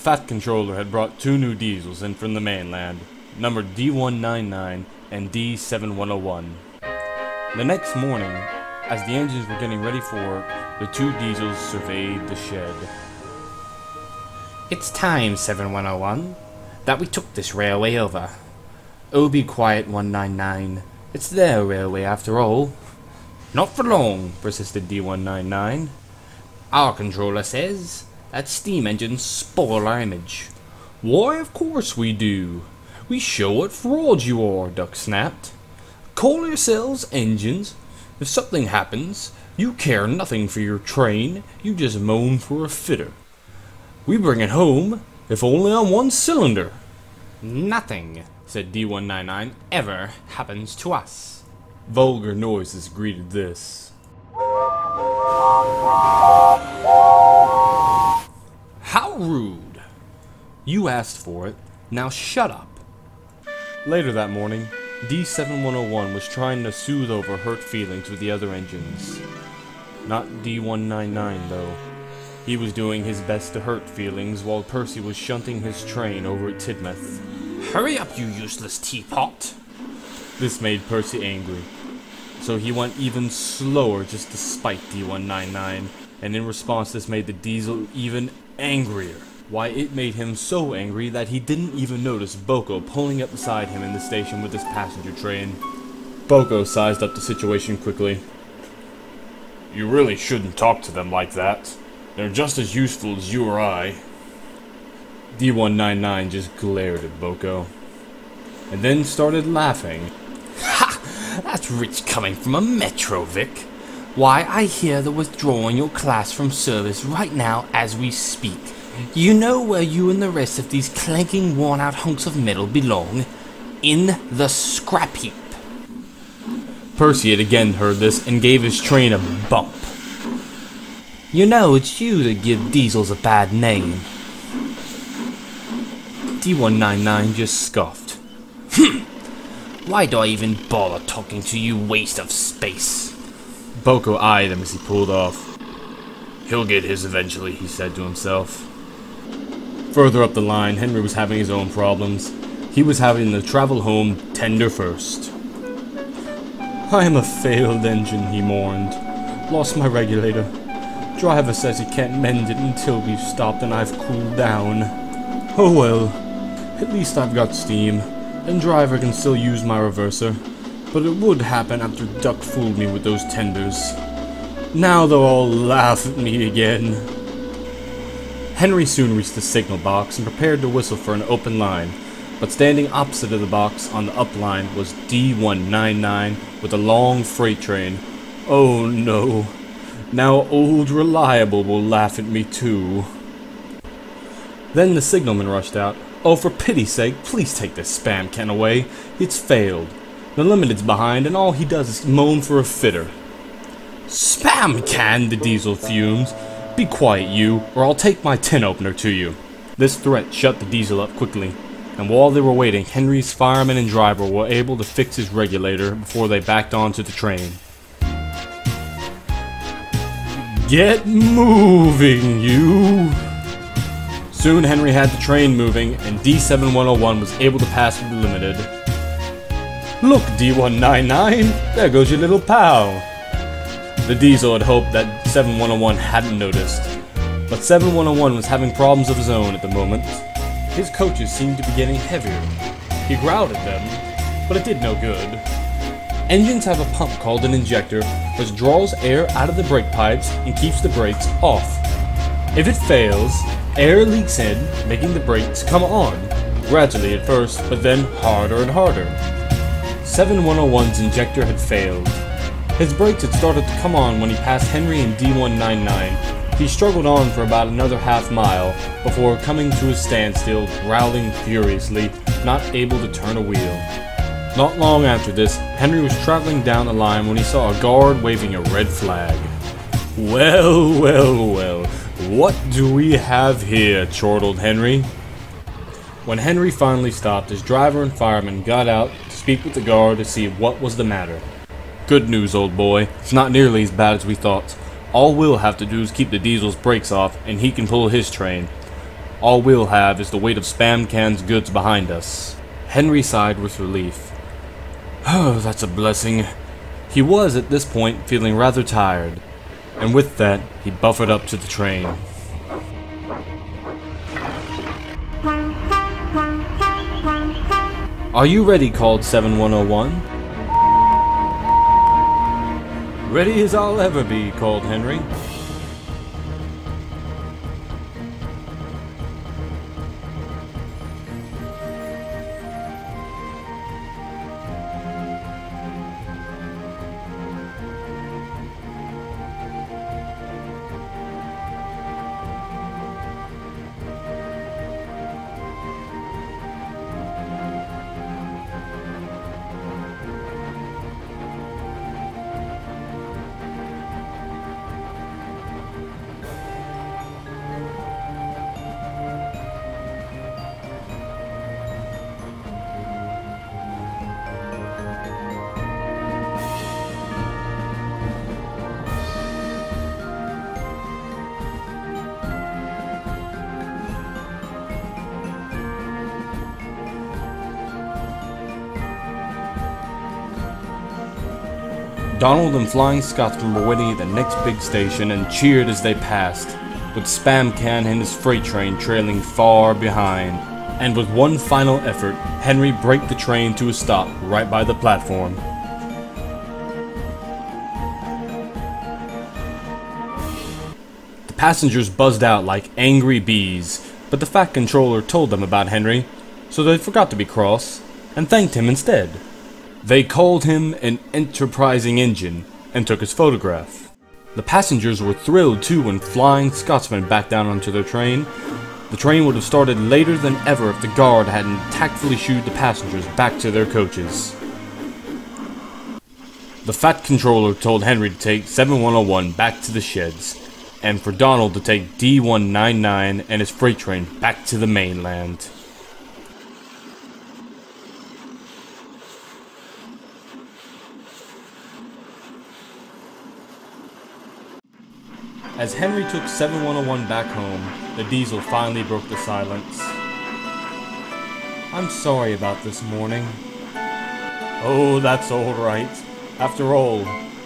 fat controller had brought 2 new diesels in from the mainland, numbered D199 and D7101. The next morning, as the engines were getting ready for work, the 2 diesels surveyed the shed. It's time, 7101, that we took this railway over. Oh, be quiet, 199. It's their railway after all. Not for long, persisted D199. Our controller says that steam engines spoil our image. Why, of course we do. We show what frauds you are, Duck snapped. Call yourselves engines. If something happens, you care nothing for your train, you just moan for a fitter. We bring it home, if only on 1 cylinder. Nothing, said D199, ever happens to us. Vulgar noises greeted this. How rude! You asked for it, now shut up. Later that morning, D7101 was trying to soothe over hurt feelings with the other engines. Not D199 though. He was doing his best to hurt feelings while Percy was shunting his train over at Tidmouth. Hurry up, you useless teapot! This made Percy angry, so he went even slower just to spite D199, and in response this made the diesel even angrier. Why, it made him so angry that he didn't even notice Boko pulling up beside him in the station with his passenger train. Boko sized up the situation quickly. You really shouldn't talk to them like that. They're just as useful as you or I. D199 just glared at Boko, and then started laughing. Ha! That's rich coming from a Metro, Vic. Why, I hear they're withdrawing your class from service right now as we speak. You know where you and the rest of these clanking, worn-out hunks of metal belong? In the scrap heap. Percy had again heard this and gave his train a bump. You know, it's you that give diesels a bad name. D199 just scoffed. Why do I even bother talking to you, waste of space? Boko eyed him as he pulled off. He'll get his eventually, he said to himself. Further up the line, Henry was having his own problems. He was having to travel home tender first. I am a failed engine, he mourned. Lost my regulator. Driver says he can't mend it until we've stopped and I've cooled down. Oh well, at least I've got steam, and driver can still use my reverser. But it would happen after Duck fooled me with those tenders. Now they'll all laugh at me again. Henry soon reached the signal box and prepared to whistle for an open line, but standing opposite of the box on the up line was D199 with a long freight train. Oh no. Now old Reliable will laugh at me too. Then the signalman rushed out. Oh, for pity's sake, please take this spam can away. It's failed. The limited's behind and all he does is moan for a fitter. Spam can, the diesel fumes. Be quiet you, or I'll take my tin opener to you. This threat shut the diesel up quickly, and while they were waiting, Henry's fireman and driver were able to fix his regulator before they backed onto the train. Get moving, you! Soon Henry had the train moving, and D7101 was able to pass with the limited. Look, D199, there goes your little pal. The diesel had hoped that 7101 hadn't noticed, but 7101 was having problems of his own at the moment. His coaches seemed to be getting heavier. He growled at them, but it did no good. Engines have a pump called an injector, which draws air out of the brake pipes and keeps the brakes off. If it fails, air leaks in, making the brakes come on, gradually at first, but then harder and harder. 7101's injector had failed. His brakes had started to come on when he passed Henry and D199. He struggled on for about another half mile before coming to a standstill, growling furiously, not able to turn a wheel. Not long after this, Henry was traveling down the line when he saw a guard waving a red flag. Well, well, well, what do we have here, chortled Henry. When Henry finally stopped, his driver and fireman got out to speak with the guard to see what was the matter. Good news, old boy. It's not nearly as bad as we thought. All we'll have to do is keep the diesel's brakes off, and he can pull his train. All we'll have is the weight of Spam Can's goods behind us. Henry sighed with relief. Oh, that's a blessing. He was, at this point, feeling rather tired, and with that, he buffered up to the train. Are you ready? Called 7101. Ready as I'll ever be, called Henry. Donald and Flying Scotsman were waiting at the next big station and cheered as they passed, with Spam Can and his freight train trailing far behind. And with one final effort, Henry braked the train to a stop right by the platform. The passengers buzzed out like angry bees, but the Fat Controller told them about Henry, so they forgot to be cross, and thanked him instead. They called him an enterprising engine, and took his photograph. The passengers were thrilled too when Flying Scotsman backed down onto their train. The train would have started later than ever if the guard hadn't tactfully shooed the passengers back to their coaches. The Fat Controller told Henry to take 7101 back to the sheds, and for Donald to take D199 and his freight train back to the mainland. As Henry took 7101 back home, the diesel finally broke the silence. I'm sorry about this morning. Oh, that's all right. After all,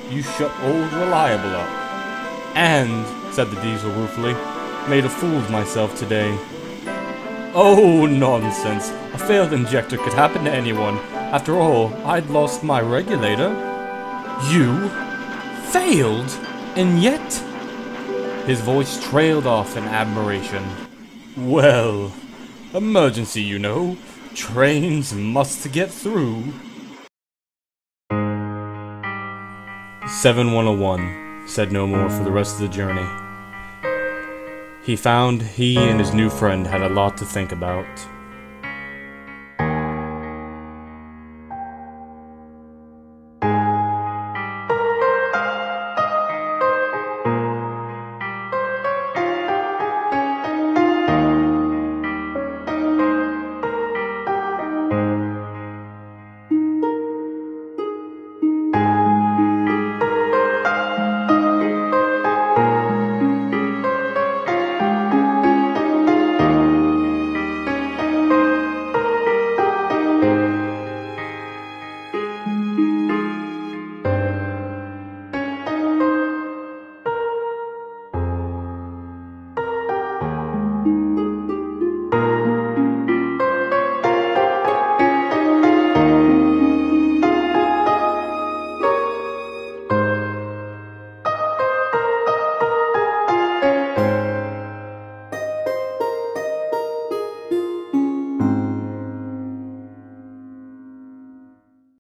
you shut old Reliable up. And, said the diesel ruefully, made a fool of myself today. Oh, nonsense. A failed injector could happen to anyone. After all, I'd lost my regulator. You? Failed? And yet? His voice trailed off in admiration. Well, emergency, you know. Trains must get through. 7101 said no more for the rest of the journey. He found he and his new friend had a lot to think about.